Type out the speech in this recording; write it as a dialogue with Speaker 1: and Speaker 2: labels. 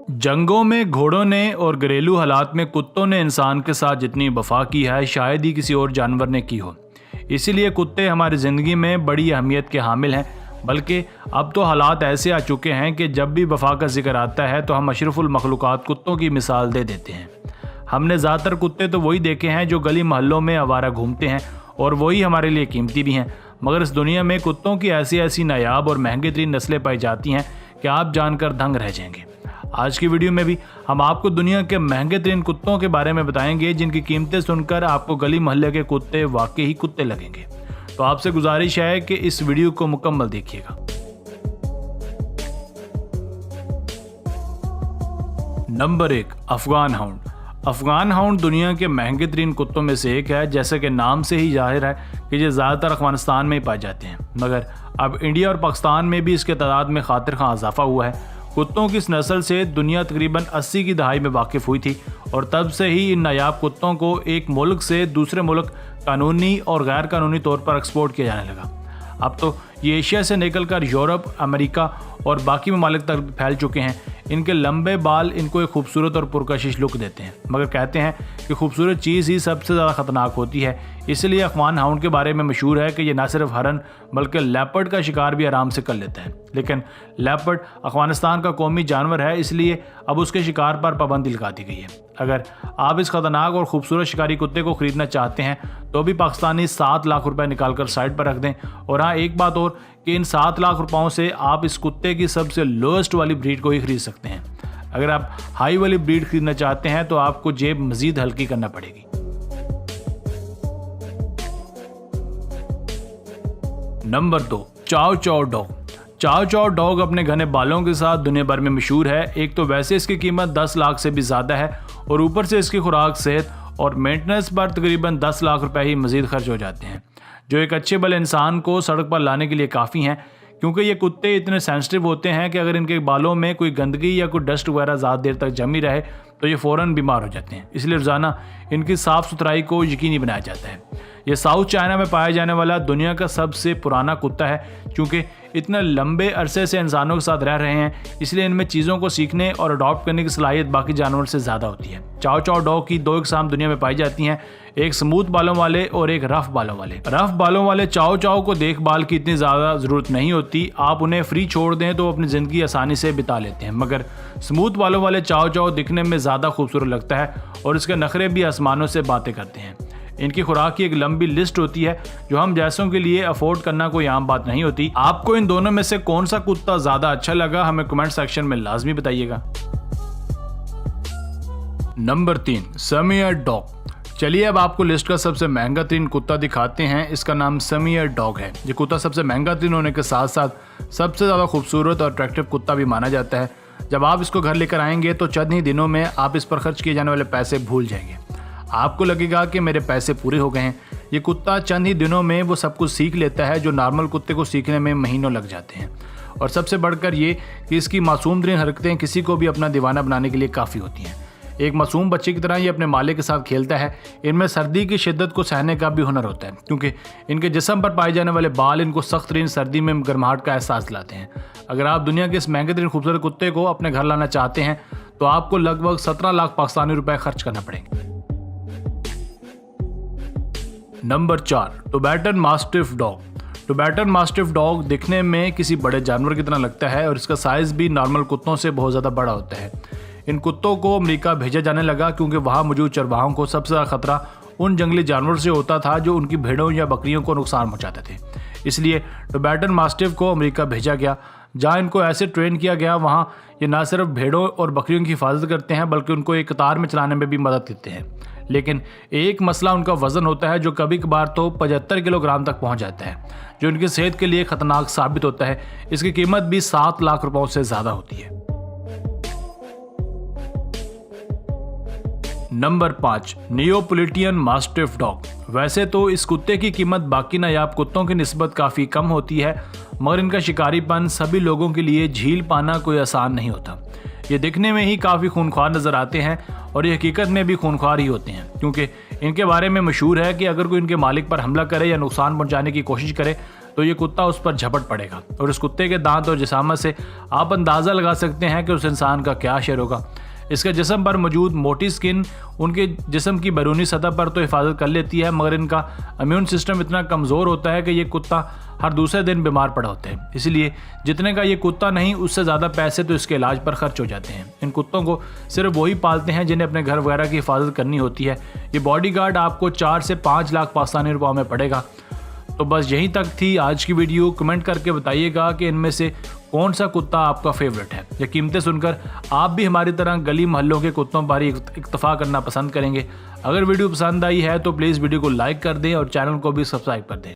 Speaker 1: जंगों में घोड़ों ने और घरेलू हालात में कुत्तों ने इंसान के साथ जितनी वफा की है शायद ही किसी और जानवर ने की हो। इसीलिए कुत्ते हमारी ज़िंदगी में बड़ी अहमियत के हामिल हैं। बल्कि अब तो हालात ऐसे आ चुके हैं कि जब भी वफा का जिक्र आता है तो हम अशरफुल मखलूक़ात कुत्तों की मिसाल दे देते हैं। हमने ज़्यादातर कुत्ते तो वही देखे हैं जो गली मोहल्लों में आवारा घूमते हैं और वही हमारे लिए कीमती भी हैं। मगर इस दुनिया में कुत्तों की ऐसी ऐसी नायाब और महंगी तरीन नस्लें पाई जाती हैं कि आप जानकर दंग रह जाएंगे। आज की वीडियो में भी हम आपको दुनिया के महंगे तरीन कुत्तों के बारे में बताएंगे जिनकी कीमतें सुनकर आपको गली मोहल्ले के कुत्ते वाकई ही कुत्ते लगेंगे। तो आपसे गुजारिश है कि इस वीडियो को मुकम्मल देखिएगा। Number 1, Afghan hound. Afghan hound दुनिया के महंगे तरीन कुत्तों में से एक है। जैसे कि नाम से ही जाहिर है कि ये ज़्यादातर अफगानिस्तान में ही पाए जाते हैं, मगर अब इंडिया और पाकिस्तान में भी इसके तादाद में खातिर खां इजाफा हुआ है। कुत्तों की इस नस्ल से दुनिया तकरीबन 80 की दहाई में वाकिफ़ हुई थी और तब से ही इन नायाब कुत्तों को एक मुल्क से दूसरे मुल्क कानूनी और गैर कानूनी तौर पर एक्सपोर्ट किया जाने लगा। अब तो ये एशिया से निकलकर यूरोप, अमेरिका और बाकी ममालिक तक फैल चुके हैं। इनके लंबे बाल इनको एक खूबसूरत और पुरकशिश लुक देते हैं, मगर कहते हैं कि खूबसूरत चीज़ ही सबसे ज़्यादा ख़तरनाक होती है। इसलिए अफगान हाउंड के बारे में मशहूर है कि ये न सिर्फ हरन बल्कि लेपर्ड का शिकार भी आराम से कर लेता है। लेकिन लेपर्ड अफगानिस्तान का कौमी जानवर है, इसलिए अब उसके शिकार पर पाबंदी लगा दी गई है। अगर आप इस खतरनाक और खूबसूरत शिकारी कुत्ते को ख़रीदना चाहते हैं तो भी पाकिस्तानी 7 लाख रुपए निकाल कर साइड पर रख दें। और हाँ, एक बात और कि इन 7 लाख रुपयों से आप इस कुत्ते की सबसे लोएस्ट वाली ब्रीड को ही खरीद सकते हैं। अगर आप हाई वाली ब्रीड खरीदना चाहते हैं तो आपको जेब मजीद हल्की करना पड़ेगी। नंबर 2, चाव चाव डॉग। चाव चाव डॉग अपने घने बालों के साथ दुनिया भर में मशहूर है। एक तो वैसे इसकी कीमत 10 लाख से भी ज़्यादा है और ऊपर से इसकी खुराक, सेहत और मेंटेनेंस पर तकरीबन 10 लाख रुपए ही मजीद खर्च हो जाते हैं, जो एक अच्छे भले इंसान को सड़क पर लाने के लिए काफ़ी हैं। क्योंकि ये कुत्ते इतने सेंसिटिव होते हैं कि अगर इनके बालों में कोई गंदगी या कोई डस्ट वगैरह ज़्यादा देर तक जमी रहे तो ये फ़ौरन बीमार हो जाते हैं। इसलिए रोज़ाना इनकी साफ़ सुथराई को यकीनी बनाया जाता है। ये साउथ चाइना में पाया जाने वाला दुनिया का सबसे पुराना कुत्ता है। क्योंकि इतने लंबे अरसे से इंसानों के साथ रह रहे हैं, इसलिए इनमें चीज़ों को सीखने और अडॉप्ट करने की सलाहियत बाकी जानवर से ज़्यादा होती है। चाव चाव डॉग की 2 इकसाम दुनिया में पाई जाती हैं, एक स्मूथ बालों वाले और एक रफ बालों वाले। रफ बालों वाले चाव चाव को देखभाल की इतनी ज़्यादा ज़रूरत नहीं होती, आप उन्हें फ्री छोड़ दें तो अपनी ज़िंदगी आसानी से बिता लेते हैं। मगर स्मूथ बालों वाले चाव चाव दिखने में ज़्यादा खूबसूरत लगता है और इसके नखरे भी आसमानों से बातें करते हैं। इनकी खुराक की एक लंबी लिस्ट होती है जो हम जैसों के लिए अफोर्ड करना कोई आम बात नहीं होती। आपको इन दोनों में से कौन सा कुत्ता ज़्यादा अच्छा लगा हमें कमेंट सेक्शन में लाजमी बताइएगा। Number 3, Samoyed dog. चलिए अब आपको लिस्ट का सबसे महंगा तरीन कुत्ता दिखाते हैं। इसका नाम समियर डॉग है। ये कुत्ता सबसे महंगा तरीन होने के साथ साथ सबसे ज़्यादा खूबसूरत और अट्रैक्टिव कुत्ता भी माना जाता है। जब आप इसको घर लेकर आएंगे तो चंद ही दिनों में आप इस पर खर्च किए जाने वाले पैसे भूल जाएंगे। आपको लगेगा कि मेरे पैसे पूरे हो गए हैं। ये कुत्ता चंद ही दिनों में वो सब कुछ सीख लेता है जो नॉर्मल कुत्ते को सीखने में महीनों लग जाते हैं। और सबसे बढ़कर ये कि इसकी मासूम तरीन हरकतें किसी को भी अपना दीवाना बनाने के लिए काफ़ी होती हैं। एक मासूम बच्चे की तरह ये अपने मालिक के साथ खेलता है। इनमें सर्दी की शिद्दत को सहने का भी हुनर होता है, क्योंकि इनके जिस्म पर पाए जाने वाले बाल इनको सख्त तरीन सर्दी में गर्माहट का एहसास दिलाते हैं। अगर आप दुनिया के इस महंगे तरीन खूबसूरत कुत्ते को अपने घर लाना चाहते हैं तो आपको लगभग 17 लाख पाकिस्तानी रुपए खर्च करना पड़ेंगे। Number 4, Tibetan mastiff dog. Tibetan mastiff dog दिखने में किसी बड़े जानवर की तरह लगता है और इसका साइज़ भी नॉर्मल कुत्तों से बहुत ज़्यादा बड़ा होता है। इन कुत्तों को अमेरिका भेजा जाने लगा क्योंकि वहाँ मौजूद चरवाहों को सबसे ज़्यादा खतरा उन जंगली जानवरों से होता था जो उनकी भेड़ों या बकरियों को नुकसान पहुँचाते थे। इसलिए टिबेटन मास्टिफ को अमेरिका भेजा गया, जहाँ इनको ऐसे ट्रेन किया गया वहाँ ये न सिर्फ भेड़ों और बकरियों की हिफाजत करते हैं बल्कि उनको एक कतार में चलाने में भी मदद देते हैं। लेकिन एक मसला उनका वज़न होता है जो कभी कभार तो 75 किलोग्राम तक पहुंच जाता है, जो उनकी सेहत के लिए ख़तरनाक साबित होता है। इसकी कीमत भी 7 लाख रुपयों से ज़्यादा होती है। Number 5, Neapolitan mastiff dog. वैसे तो इस कुत्ते की कीमत बाकी नायाब कुत्तों की निस्बत काफ़ी कम होती है, मगर इनका शिकारीपन सभी लोगों के लिए झील पाना कोई आसान नहीं होता। ये दिखने में ही काफ़ी खूनख्वार नज़र आते हैं और ये हकीकत में भी खूनख्वार ही होते हैं, क्योंकि इनके बारे में मशहूर है कि अगर कोई इनके मालिक पर हमला करे या नुकसान पहुंचाने की कोशिश करे तो ये कुत्ता उस पर झपट पड़ेगा और उस कुत्ते के दांत और जिसामत से आप अंदाज़ा लगा सकते हैं कि उस इंसान का क्या शेर होगा। इसके जिस्म पर मौजूद मोटी स्किन उनके जिस्म की बैरूनी सतह पर तो हिफाजत कर लेती है, मगर इनका इम्यून सिस्टम इतना कमज़ोर होता है कि ये कुत्ता हर दूसरे दिन बीमार पड़ा होते हैं। इसलिए जितने का ये कुत्ता नहीं, उससे ज़्यादा पैसे तो इसके इलाज पर खर्च हो जाते हैं। इन कुत्तों को सिर्फ वही पालते हैं जिन्हें अपने घर वगैरह की हिफाजत करनी होती है। ये बॉडीगार्ड आपको 4 से 5 लाख पाकिस्तानी रुपये में पड़ेगा। तो बस यहीं तक थी आज की वीडियो। कमेंट करके बताइएगा कि इनमें से कौन सा कुत्ता आपका फेवरेट है। ये कीमतें सुनकर आप भी हमारी तरह गली मोहल्लों के कुत्तों पर ही इक्तफा करना पसंद करेंगे। अगर वीडियो पसंद आई है तो प्लीज़ वीडियो को लाइक कर दें और चैनल को भी सब्सक्राइब कर दें।